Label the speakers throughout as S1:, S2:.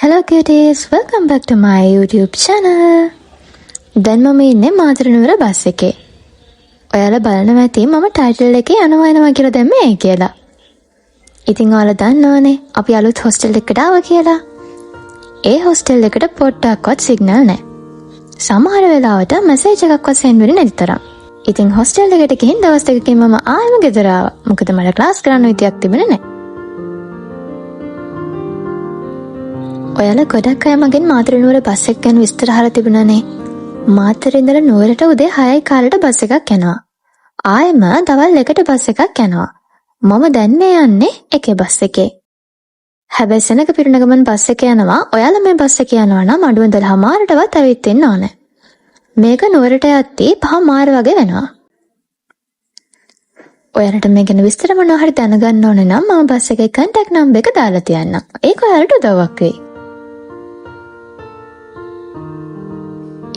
S1: Hello cuties, welcome back to my YouTube channel. දැන් මම ඉන්නේ මාතර බස් එකේ. ඔයාලා බලනවා ඇති මම ටයිටල් එකේ යනවා කියලා දැම්මේ ඇයි කියලා. ඉතින් ඔයාලා දන්නවනේ අපි අලුත් හොස්ටල් එකකට ආවා කියලා. ඒ හොස්ටල් එකට පොඩ්ඩක්වත් සිග්නල් නැහැ. සමහර වෙලාවට මැසේජ් එකක්වත් සෙන්ඩ් වෙන්නේ නැති තරම්. ඉතින් හොස්ටල් එකට ගිහින් දවස් දෙකකින් මම ආයෙම ගෙදර ආවා. මොකද මට ක්ලාස් කරන්න විදියක් තිබුණේ නැහැ. ඔයාලා ගොඩක් අය මගෙන් මාතර නුවර බස් එක ගැන විස්තර අහලා තිබුණානේ. මාතර ඉඳලා නුවරට උදේ 6යි කාලට බස් එකක් යනවා. ආයෙම දවල් 1ට බස් එකක් යනවා. මම දැන් මේ යන්නේ එකේ බස් එකේ. හැබැයි සෙනඟ පිරුණ ගමන් බස් එක යනවා. ඔයාලා මේ බස් එක යනවා නම් අඩුව 12:00ටවත් ඇවිත් ඉන්න ඕනේ. මේක නුවරට යද්දී 5:00 වගේ වෙනවා. ඔයාලට මේ ගැන විස්තර මොනවා හරි දැනගන්න ඕනේ නම් මම බස් එකේ contact number එක දාලා තියන්නම්. ඒක ඔයාලට උදව්වක් වෙයි.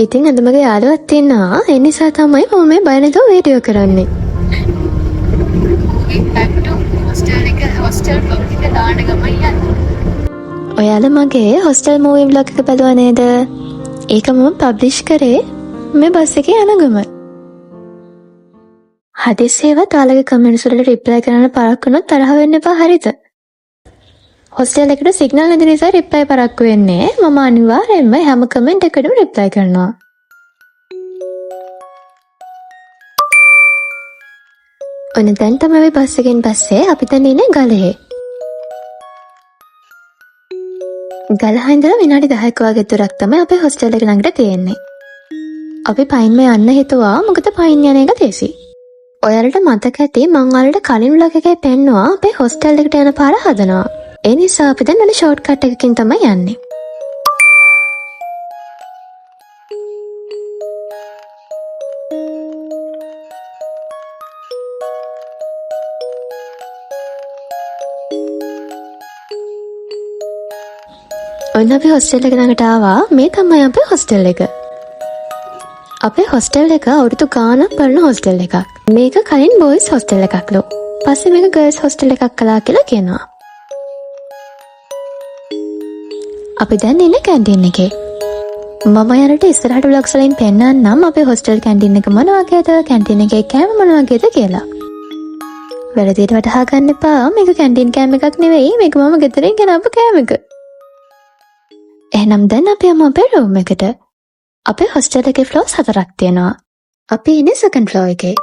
S1: ඉතින් අද මගේ යාළුවත් ඉන්නවා. ඒ නිසා තමයි මම මේ බය නැතුව වීඩියෝ කරන්නේ. ඔයාලා මගේ හොස්ටල් මූවි බ්ලොග් එක බලුවා නේද? ඒක මම පබ්ලිෂ් කරේ මේ බස් එකේ යන ගමන්. හදිස්සියවත් ඔයාලගේ කමෙන්ට්ස් වලට රිප්ලයි කරන්න පරක්කු වුණොත් තරහ වෙන්න එපා හරිද? හොස්ටල් එකට සිග්නල් නැති නිසා රිප්ලයි පරක්කු වෙන්නේ. මම අනිවාර්යයෙන්ම හැම කමෙන්ට් එකකටම රිප්ලයි කරනවා. ඔන්න දැන් තමයි බස් එකෙන් පස්සේ අපි දැන් ඉන්නේ ගලේ. ගලහ ඉඳලා විනාඩි 10ක වගේ දුරක් තමයි අපේ හොස්ටල් එක ළඟට තියෙන්නේ. අපි පයින්ම යන්න හිතුවා මොකද පයින් යන එක තේසි. ඔයාලට මතක ඇති මං ඔයාලට කලින් vlog එකේ පෙන්නුවා අපේ හොස්ටල් එකට යන පාර හදනවා. ඒ නිසා අපි දැන් වෙන ෂෝට් කට් එකකින් තමයි යන්නේ. ඔන්න අපි හොස්ටල් එක ළඟට ආවා. මේ තමයි අපේ හොස්ටල් එක. අපේ හොස්ටල් එක අවුරුදු ගාණක් පරණ හොස්ටල් එකක්. මේක කලින් බොයිස් හොස්ටල් එකක්ලු. පස්සේ මේක ගර්ල්ස් හොස්ටල් එකක් කළා කියලා කියනවා. අපි දැන් ඉන්නේ කැන්ටින් එකේ. මම යාලට ඉස්සරහට vlogs වලින් පෙන්නන්නම් අපේ හොස්ටල් කැන්ටින් එක මොන වගේද, කැන්ටින් එකේ කෑම මොන වගේද කියලා. වැරදියට වටහා ගන්න එපා. මේක කැන්ටින් කෑම එකක් නෙවෙයි. මේක මම ගෙදරින් ගෙනාපු කෑම එක. එහෙනම් දැන් අපි යමු අපේ රූම් එකට. අපේ හොස්ටල් එකේ ෆ්ලෝර්ස් 4ක් තියෙනවා. අපි ඉන්නේ සෙකන්ඩ් ෆ්ලෝර් එකේ.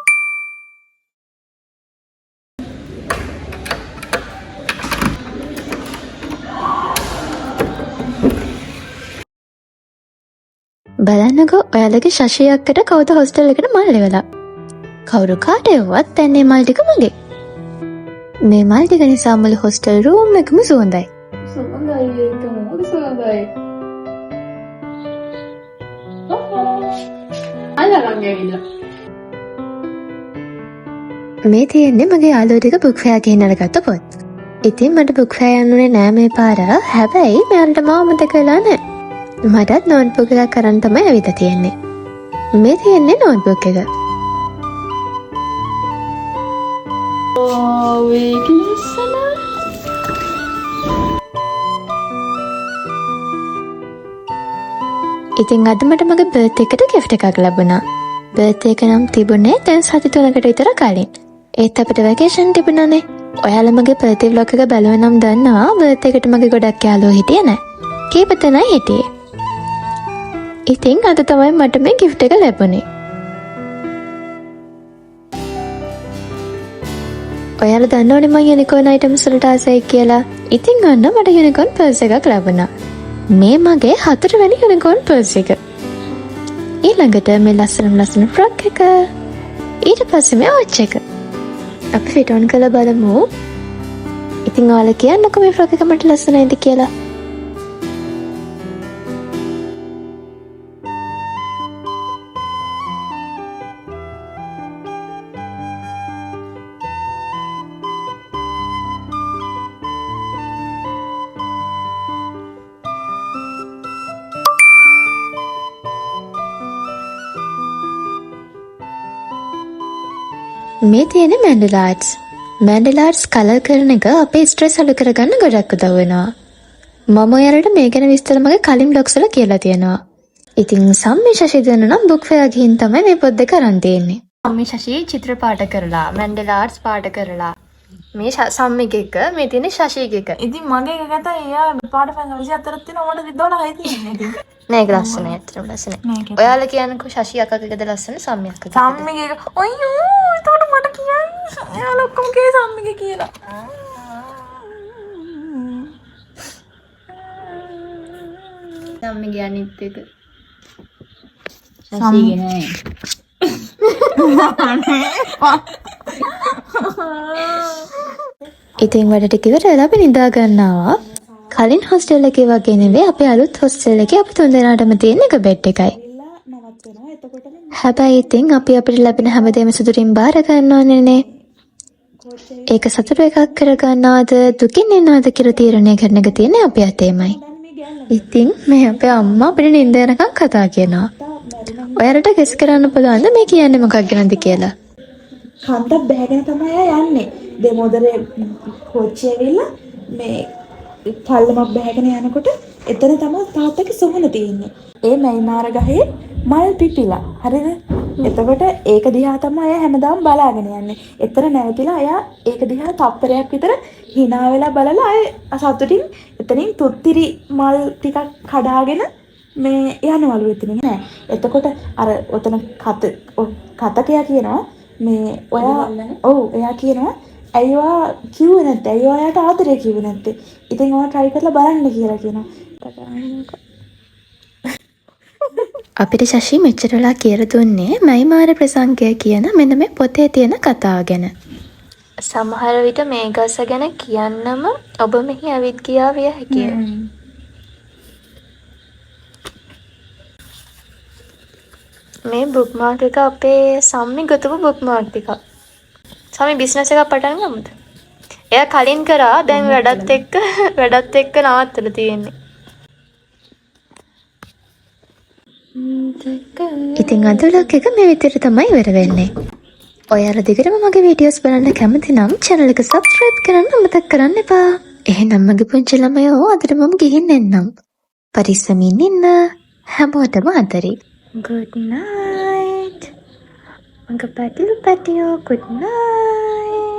S1: බලන්නකෝ ඔයාලගේ ශෂි අක්කට කවුද හොස්ටල් එකට මල් ලැබලා. කවුරු කාට එව්වත් දැන් මේ මල් ටික මගේ. මේ මල් ටික නිසා මුළු හොස්ටල් රූම් එකම සුවඳයි. සුවඳයි ඒකම සුවඳයි. මේ තියෙන්නේ මගේ යාළුවෝ ටික බුක් ෆෙයාර් ගිහින් අරගත්ත පොත්. ඉතින් මට බුක් ෆෙයාර් යන්නුනේ නෑ මේ පාර. හැබැයි මෙයාලට මාව මතක වෙලා නෑ. මටත් නෝට්බුක් එකක් අරන් තමයි ඇවිත් තියෙන්නේ. මේ තියෙන්නේ නෝට්බුක් එක. ඉතින් අද මට මගේ බර්ත්ඩේ එකට gift එකක් ලැබුණා. බර්ත්ඩේ එක නම් තිබුණේ දැන් සති 3කට විතර කලින්. ඒත් අපිට වැකේෂන් තිබුණානේ. ඔයාලා මගේ බර්ත්ඩේ vlog එක බලුවා නම් දන්නවා බර්ත්ඩේ එකට මගේ ගොඩක් යාළුවෝ හිටියේ නෑ. කීප දෙනයි හිටියේ. ඉතින් අද තමයි මට මේ gift එක ලැබුණේ. ඔයාලා දන්නවනේ මම යුනිකෝන් අයිටම්ස් වලට ආසයි කියලා. ඉතින් අන්න මට යුනිකෝන් පර්ස් එකක් ලැබුණා. මේ මගේ 4 වෙනි යුනිකෝන් පර්ස් එක. ඊළඟට මේ ලස්සන ෆ්‍රොක් එක. ඊට පස්සේ මේ වොච් එක. අපි ෆිට ඔන් කරලා බලමු. ඉතින් ඔයාලා කියන්නකෝ මේ ෆ්‍රොක් එක මට ලස්සනයිද කියලා. මේ තියෙන මැන්ඩලාට්ස්. මැන්ඩලාට්ස් කලර් කරන එක අපේ ස්ට්‍රෙස් අඩු කරගන්න ගොඩක් උදව් වෙනවා. මම ඔයාලට මේ ගැන විස්තර මගේ කලින් බ්ලොග්ස් වල කියලා තියෙනවා. ඉතින් සම්මි ශෂි දෙන්න නම් බුක් ෆෙයාර් ගිහින් තමයි මේ පොත් දෙක අරන් තියෙන්නේ. සම්මි ශෂි චිත්‍ර පාට කරලා, මැන්ඩලා ආර්ට්ස් පාට කරලා. මේ සම්මික එක, මේ තියෙන්නේ ශෂික එක.
S2: ඉතින් මගේ එක ගත්තා එයා පාට පැන් 24ක් තියෙනවා මට රිද්දවලා හයි තියෙන්නේ ඉතින්.
S1: නෑ ඒක ලස්සනයි ඇත්තටම ලස්සනයි. ඔයාලා කියන්නකෝ ශෂි අක්කගේද ලස්සන සම්මි අක්කගේ.
S2: සම්මිගේ එක අයියෝ එතකොට මට කියන්නේ එයාලා ඔක්කොම කියේ සම්මිගේ කියලා.
S1: සම්මිගේ අනිත් එක.
S2: ශෂිගේ නෑ.
S1: ඉතින් වැඩ ටික ඉවරලා අපි නිදා ගන්නවා. කලින් හොස්ටල් එකේ වගේ නෙවෙයි අපේ අලුත් හොස්ටල් එකේ අපි තුන් දෙනාටම තියෙන එක බෙඩ් එකයි. හැබැයි ඉතින් අපි අපිට ලැබෙන හැමදේම සතුටින් බාර ගන්න ඕනේනේ. ඒක සතුට එකක් කරගන්නවද දුකින් ඉන්නවද කියලා තීරණය කරන එක තියෙන්නේ අපි අතේමයි. ඉතින් මේ අපේ අම්මා අපිට නිින්ද යනකම් කතා කියනවා. ඔයාලට ගෙස් කරන්න පුළුවන්ද මේ කියන්නේ මොකක් ගැනද කියලා?
S2: කන්දක් බෑගෙන තමයි ආ යන්නේ. දෙමෝදරේ කෝච්චිය ඇවිල්ලා මේ පල්ලමක් බෑගෙන යනකොට එතන තමයි තාත්තගේ සොහන තියෙන්නේ. ඒ මයිමාර ගහේ මල් පිපිලා. හරිද? එතකොට ඒක දිහා තමයි අය හැමදාම බලාගෙන යන්නේ. එතන නැවතිලා අය ඒක දිහා තප්පරයක් විතර hina වෙලා බලලා අය සතුටින් එතනින් තුත්තිරි මල් ටිකක් කඩාගෙන මේ යනවලු එතනින් නෑ. එතකොට අර ඔතන කතකයා කියනවා මේ ඔයා ඔව් එයා කියනවා ඇයි ඔයා කිව්වේ නැත්තේ? ඇයි ඔයාට ආදරේ කිව්වේ නැත්තේ? ඉතින් ඔයා try කරලා බලන්න කියලා කියනවා.
S1: අපිට ශෂි මෙච්චර වෙලා කියලා දුන්නේ මයිමාර ප්‍රසංගය කියන මෙන්න මේ පොතේ තියෙන කතාව ගැන. සමහර විට මේ ගස ගැන කියන්නම ඔබ මෙහි ඇවිත් ගියා විය හැකිය. මේ බුක්මාර්ක් එක අපේ සම්මි ගතපු බුක්මාර්ක් ටික. සම්මි බිස්නස් එකක් පටන් ගමුද? එයා කලින් කරා දැන් වැඩත් එක්ක නවත්තලා තියෙන්නේ. ඉතින් අද vlog එක මේ විදිහට තමයි ඉවර වෙන්නේ. ඔයාලා දිගටම මගේ වීඩියෝස් බලන්න කැමති නම් channel එක subscribe කරන්න අමතක කරන්න එපා. එහෙනම් මගේ පුංචි ළමයෝ අදට මම ගිහින් එන්නම්. පරිස්සමින් ඉන්න. හැමෝටම ආදරේ. Good night. මගේ පැටියෝ good night.